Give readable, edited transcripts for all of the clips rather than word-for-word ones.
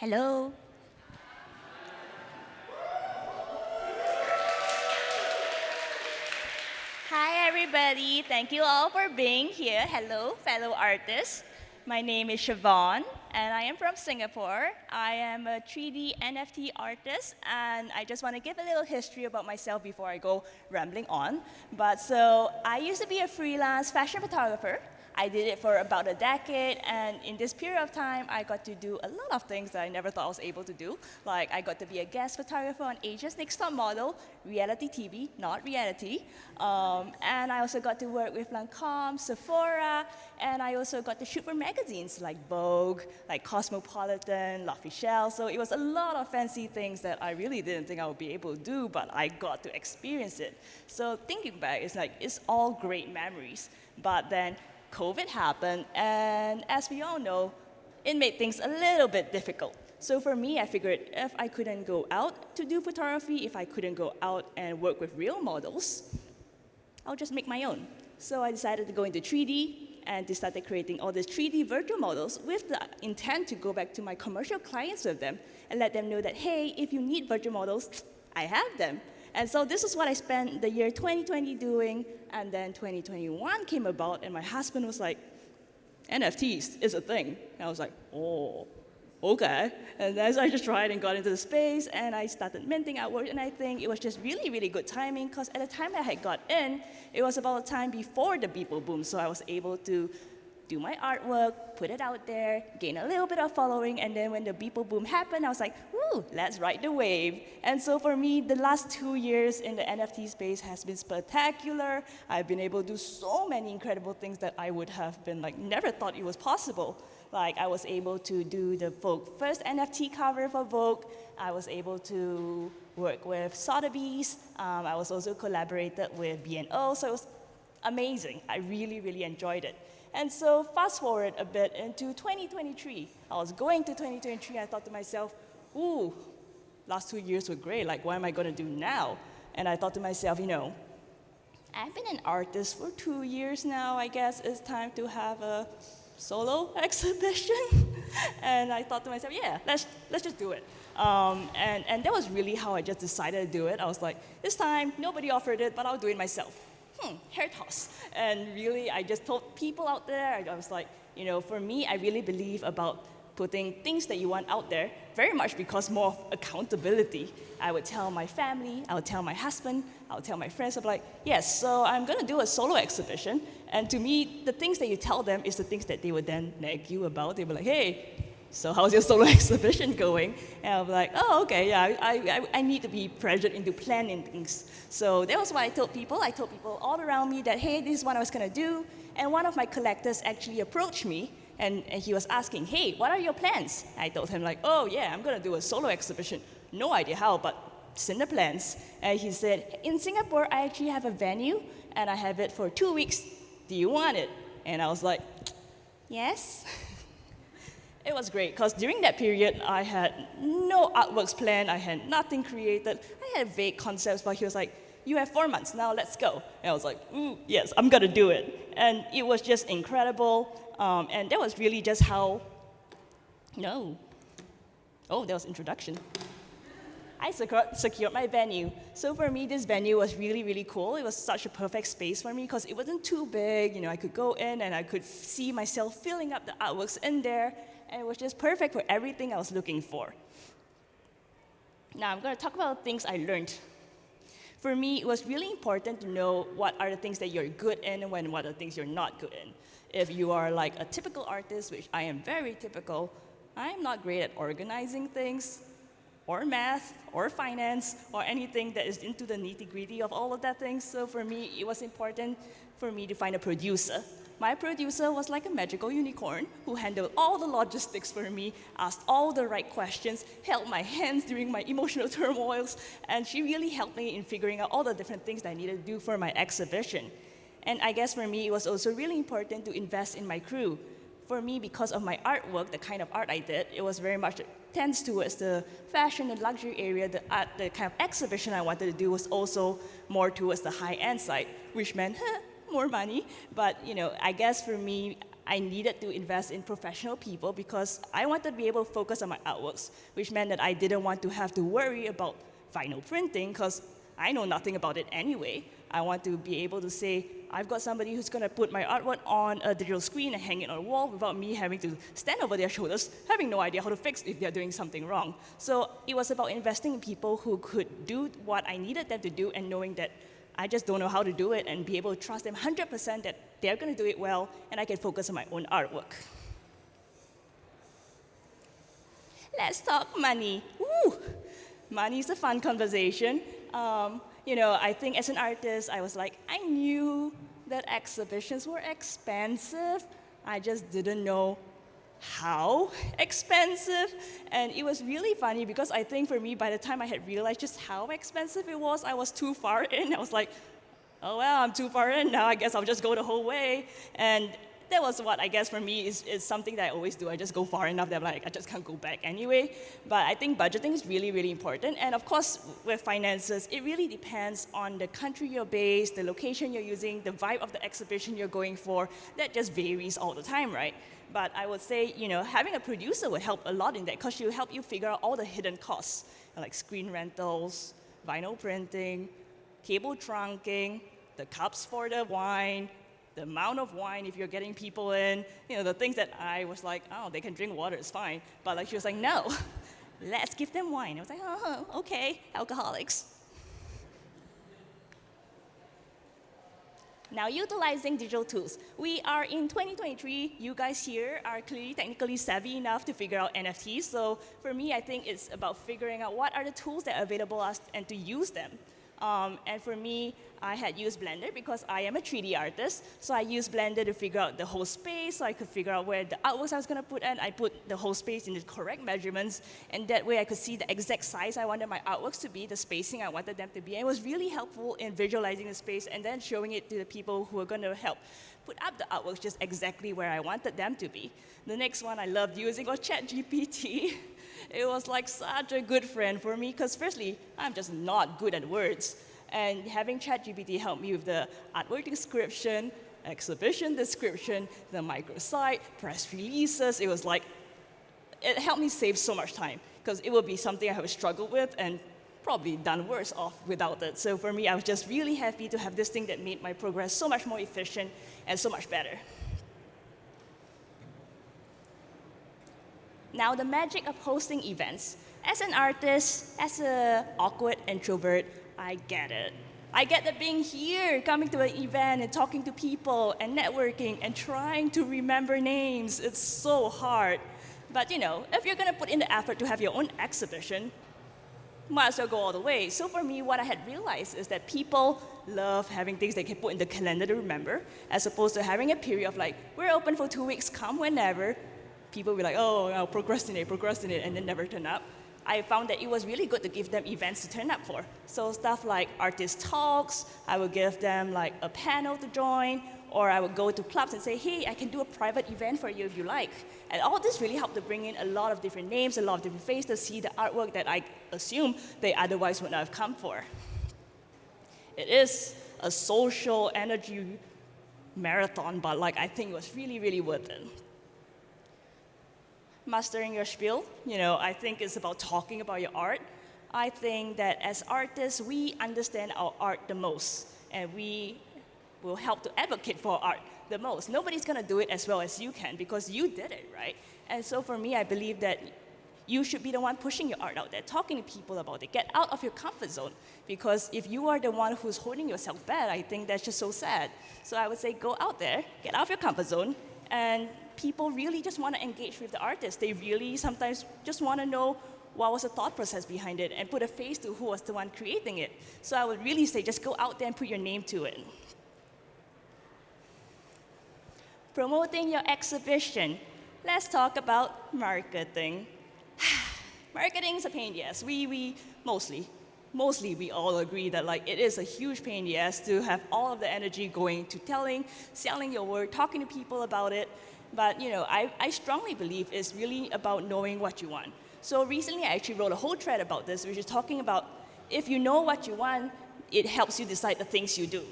Hello. Hi, everybody. Thank you all for being here. Hello, fellow artists. My name is Shavonne, and I am from Singapore. I am a 3D NFT artist, and I just want to give a little history about myself before I go rambling on. I used to be a freelance fashion photographer. I did it for about a decade, and in this period of time, I got to do a lot of things that I never thought I was able to do. Like, I got to be a guest photographer on Asia's Next Top Model, reality TV, not reality. And I also got to work with Lancome, Sephora, and I also got to shoot for magazines like Vogue, like Cosmopolitan, L'Officiel. So it was a lot of fancy things that I really didn't think I would be able to do, but I got to experience it. So thinking back, it's all great memories. But then COVID happened, and as we all know, it made things a little bit difficult. So for me, I figured if I couldn't go out to do photography, if I couldn't go out and work with real models, I'll just make my own. So I decided to go into 3D and to start creating all these 3D virtual models with the intent to go back to my commercial clients with them and let them know that, hey, if you need virtual models, I have them. And so this is what I spent the year 2020 doing, and then 2021 came about, and my husband was like, NFTs is a thing. And I was like, oh, okay. And then so I just tried and got into the space, and I started minting artwork, and I think it was just really, really good timing, because at the time I had got in, it was about the time before the Beeple boom, so I was able to do my artwork, put it out there, gain a little bit of following, and then when the Beeple boom happened, I was like, woo, let's ride the wave. And so for me, the last 2 years in the NFT space has been spectacular. I've been able to do so many incredible things that I would have been like, never thought it was possible. Like I was able to do the Vogue first NFT cover for Vogue. I was able to work with Sotheby's. I was also collaborated with B&O, so it was amazing. I really, really enjoyed it. And so fast forward a bit into 2023. I was going to 2023, I thought to myself, ooh, last 2 years were great, like what am I gonna do now? And I thought to myself, I've been an artist for 2 years now, I guess it's time to have a solo exhibition. And I thought to myself, yeah, let's just do it. And that was really how I just decided to do it. I was like, this time, nobody offered it, but I'll do it myself. Hair toss. And really, I just told people out there, I was like, for me, I really believe about putting things that you want out there, very much because more of accountability. I would tell my family, I would tell my husband, I would tell my friends, I'd be like, yes, so I'm gonna do a solo exhibition. And to me, the things that you tell them is the things that they would then nag you about. They'd be like, hey, so how's your solo exhibition going? And I'll be like, oh, okay, yeah, I need to be pressured into planning things. So that was what I told people. I told people all around me that, hey, this is what I was gonna do. And one of my collectors actually approached me, and he was asking, hey, what are your plans? I told him like, oh yeah, I'm gonna do a solo exhibition. No idea how, but it's in the plans. And he said, in Singapore, I actually have a venue, and I have it for 2 weeks. Do you want it? And I was like, yes. It was great, because during that period, I had no artworks planned, I had nothing created, I had vague concepts, but he was like, you have 4 months, now let's go. And I was like, ooh, yes, I'm gonna do it. And it was just incredible, and that was really just how, that was introduction. I secured my venue. So for me, this venue was really, really cool. It was such a perfect space for me because it wasn't too big. I could go in and I could see myself filling up the artworks in there, and it was just perfect for everything I was looking for. Now I'm going to talk about things I learned. For me, it was really important to know what are the things that you're good in and what are the things you're not good in. If you are like a typical artist, which I am very typical, I'm not great at organizing things, or math, or finance, or anything that is into the nitty-gritty of all of that things. So for me, it was important for me to find a producer. My producer was like a magical unicorn who handled all the logistics for me, asked all the right questions, held my hands during my emotional turmoils, and she really helped me in figuring out all the different things that I needed to do for my exhibition. And I guess for me, it was also really important to invest in my crew. For me, because of my artwork, the kind of art I did, it was very much tends towards the fashion and luxury area. The kind of exhibition I wanted to do was also more towards the high-end side, which meant more money. But I guess for me, I needed to invest in professional people because I wanted to be able to focus on my artworks, which meant that I didn't want to have to worry about vinyl printing because I know nothing about it anyway. I want to be able to say, I've got somebody who's going to put my artwork on a digital screen and hang it on a wall without me having to stand over their shoulders, having no idea how to fix if they're doing something wrong. So it was about investing in people who could do what I needed them to do and knowing that I just don't know how to do it and be able to trust them 100% that they're going to do it well and I can focus on my own artwork. Let's talk money. Woo! Money is a fun conversation. I think as an artist, I was like, I knew that exhibitions were expensive. I just didn't know how expensive. And it was really funny because I think for me, by the time I had realized just how expensive it was, I was too far in. I was like, oh, well, I'm too far in now. I guess I'll just go the whole way. And that was what I guess for me is something that I always do. I just go far enough that I'm like, I just can't go back anyway. But I think budgeting is really, really important. And of course, with finances, it really depends on the country you're based, the location you're using, the vibe of the exhibition you're going for. That just varies all the time, right? But I would say, having a producer would help a lot in that because she'll help you figure out all the hidden costs, like screen rentals, vinyl printing, cable trunking, the cups for the wine, the amount of wine if you're getting people in, the things that I was like, oh, they can drink water, it's fine. But like she was like, no, let's give them wine. I was like, oh, okay, alcoholics. Now, utilizing digital tools. We are in 2023. You guys here are clearly technically savvy enough to figure out NFTs. So for me, I think it's about figuring out what are the tools that are available to us and to use them. And for me, I had used Blender because I am a 3D artist. So I used Blender to figure out the whole space so I could figure out where the artworks I was going to put in. I put the whole space in the correct measurements. And that way I could see the exact size I wanted my artworks to be, the spacing I wanted them to be. And it was really helpful in visualizing the space and then showing it to the people who are going to help put up the artworks just exactly where I wanted them to be. The next one I loved using was ChatGPT. It was like such a good friend for me because firstly, I'm just not good at words. And having ChatGPT help me with the artwork description, exhibition description, the microsite, press releases, it helped me save so much time because it would be something I have struggled with and probably done worse off without it. So for me, I was just really happy to have this thing that made my progress so much more efficient and so much better. Now, the magic of hosting events. As an artist, as an awkward introvert, I get it. I get that being here, coming to an event and talking to people and networking and trying to remember names, it's so hard. But if you're gonna put in the effort to have your own exhibition, might as well go all the way. So for me, what I had realized is that people love having things they can put in the calendar to remember, as opposed to having a period of like, we're open for 2 weeks, come whenever. People will be like, oh, I'll procrastinate, and then never turn up. I found that it was really good to give them events to turn up for. So stuff like artist talks, I would give them like a panel to join, or I would go to clubs and say, hey, I can do a private event for you if you like. And all this really helped to bring in a lot of different names, a lot of different faces to see the artwork that I assume they otherwise would not have come for. It is a social energy marathon, but I think it was really, really worth it. Mastering your spiel, I think it's about talking about your art. I think that as artists, we understand our art the most, and we will help to advocate for our art the most. Nobody's gonna do it as well as you can because you did it, right? And so for me, I believe that you should be the one pushing your art out there, talking to people about it. Get out of your comfort zone, because if you are the one who's holding yourself back, I think that's just so sad. So I would say go out there, get out of your comfort zone, and people really just want to engage with the artist. They really sometimes just want to know what was the thought process behind it and put a face to who was the one creating it. So I would really say just go out there and put your name to it. Promoting your exhibition. Let's talk about marketing. Marketing is a pain in the ass. We mostly we all agree that it is a huge pain in the ass to have all of the energy going to selling your work, talking to people about it. But I strongly believe it's really about knowing what you want. So recently I actually wrote a whole thread about this, which is talking about if you know what you want, it helps you decide the things you do.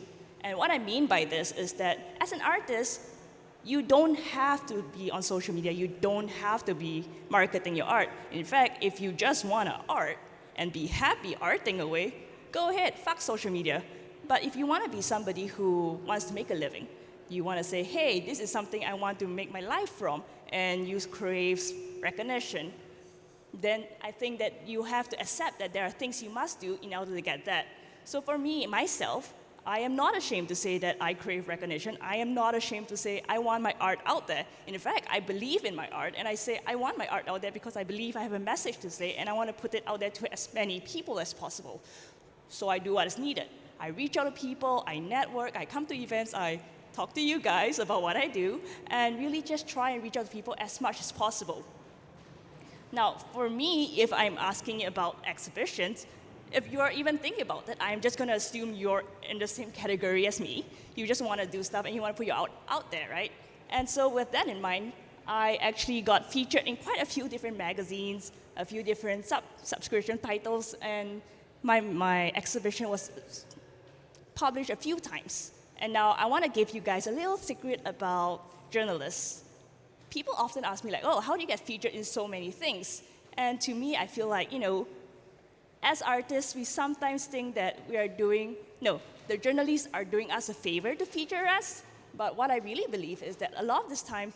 And what I mean by this is that as an artist, You don't have to be on social media. You don't have to be marketing your art. In fact, if you just want to art and be happy arting away, go ahead, fuck social media. But if you want to be somebody who wants to make a living, you want to say, hey, this is something I want to make my life from, and you crave recognition, then I think that you have to accept that there are things you must do in order to get that. So for me, myself, I am not ashamed to say that I crave recognition. I am not ashamed to say I want my art out there. In fact, I believe in my art, and I say I want my art out there because I believe I have a message to say, and I want to put it out there to as many people as possible. So I do what is needed. I reach out to people, I network, I come to events, I talk to you guys about what I do, and really just try and reach out to people as much as possible. Now, for me, if I'm asking about exhibitions, if you're even thinking about it, I'm just going to assume you're in the same category as me. You just want to do stuff and you want to put your art out there, right? And so with that in mind, I actually got featured in quite a few different magazines, a few different subscription titles, and my exhibition was published a few times. And now I want to give you guys a little secret about journalists. People often ask me like, oh, how do you get featured in so many things? And to me, I feel like, as artists, we sometimes think that the journalists are doing us a favor to feature us. But what I really believe is that a lot of this time,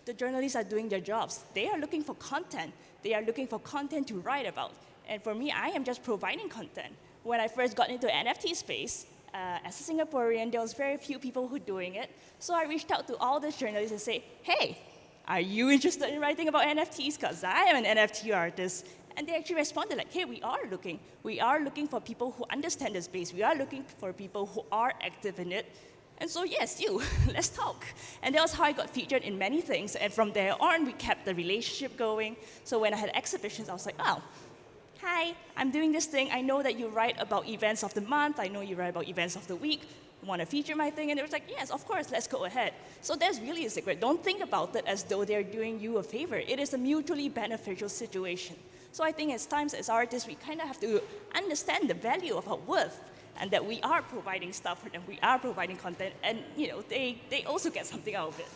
the journalists are doing their jobs. They are looking for content. They are looking for content to write about. And for me, I am just providing content. When I first got into NFT space, as a Singaporean, there was very few people who were doing it. So I reached out to all these journalists and say, hey, are you interested in writing about NFTs? Because I am an NFT artist. And they actually responded like, hey, we are looking. We are looking for people who understand the space. We are looking for people who are active in it. And so yes, let's talk. And that was how I got featured in many things. And from there on, we kept the relationship going. So when I had exhibitions, I was like, oh, hi, I'm doing this thing. I know that you write about events of the month. I know you write about events of the week. Want to feature my thing? And they were like, yes, of course, let's go ahead. So that's really a secret. Don't think about it as though they're doing you a favor. It is a mutually beneficial situation. So I think at times as artists, we kind of have to understand the value of our worth and that we are providing stuff for them, we are providing content, and they also get something out of it.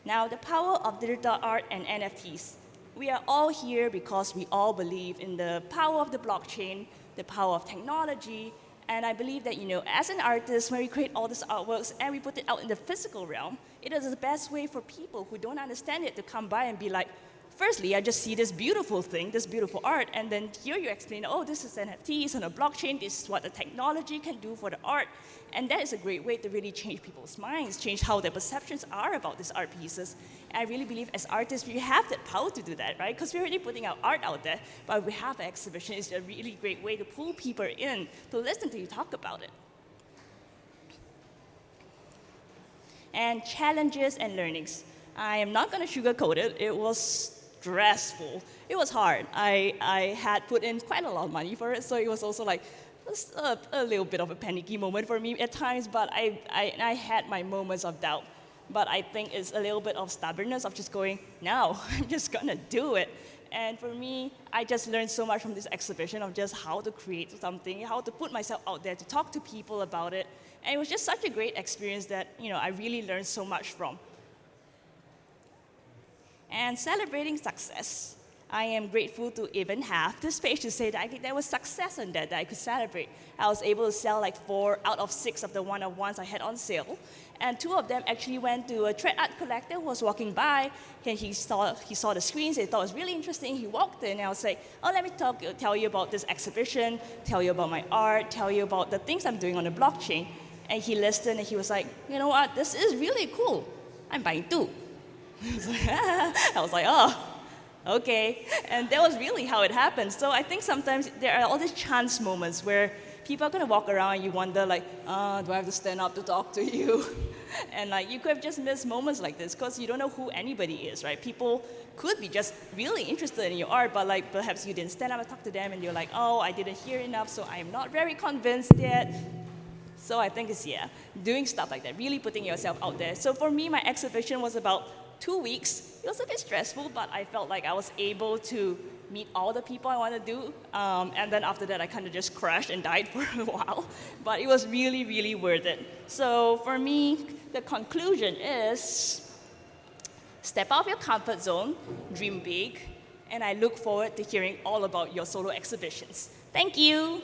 Now, the power of digital art and NFTs. We are all here because we all believe in the power of the blockchain, the power of technology, and I believe that, as an artist, when we create all these artworks and we put it out in the physical realm, it is the best way for people who don't understand it to come by and be like, firstly, I just see this beautiful thing, this beautiful art, and then here you explain, oh, this is NFTs on a blockchain, this is what the technology can do for the art, and that is a great way to really change people's minds, change how their perceptions are about these art pieces. And I really believe as artists, we have that power to do that, right? Because we're already putting our art out there, but we have an exhibition. It's a really great way to pull people in, to listen to you talk about it. And challenges and learnings. I am not going to sugarcoat it. It was stressful. It was hard. I had put in quite a lot of money for it, so it was also like a little bit of a panicky moment for me at times, but I had my moments of doubt. But I think it's a little bit of stubbornness of just going, no, I'm just gonna do it. And for me, I just learned so much from this exhibition of just how to create something, how to put myself out there, to talk to people about it. And it was just such a great experience that I really learned so much from. And celebrating success. I am grateful to even have this page to say that there was success in that I could celebrate. I was able to sell like 4 out of 6 of the one-of-ones I had on sale. And 2 of them actually went to a trade art collector who was walking by, and he saw the screens, he thought it was really interesting. He walked in, and I was like, oh, let me tell you about this exhibition, tell you about my art, tell you about the things I'm doing on the blockchain. And he listened, and he was like, you know what, this is really cool. I'm buying 2. I was like, oh, okay. And that was really how it happened. So I think sometimes there are all these chance moments where people are going to walk around and you wonder like, do I have to stand up to talk to you? And like you could have just missed moments like this because you don't know who anybody is, right? People could be just really interested in your art, but like perhaps you didn't stand up and talk to them and you're like, oh, I didn't hear enough, so I'm not very convinced yet. So I think it's, doing stuff like that, really putting yourself out there. So for me, my exhibition was about 2 weeks. It was a bit stressful, but I felt like I was able to meet all the people I want to do. And then after that, I kind of just crashed and died for a while. But it was really, really worth it. So for me, the conclusion is step out of your comfort zone, dream big, and I look forward to hearing all about your solo exhibitions. Thank you.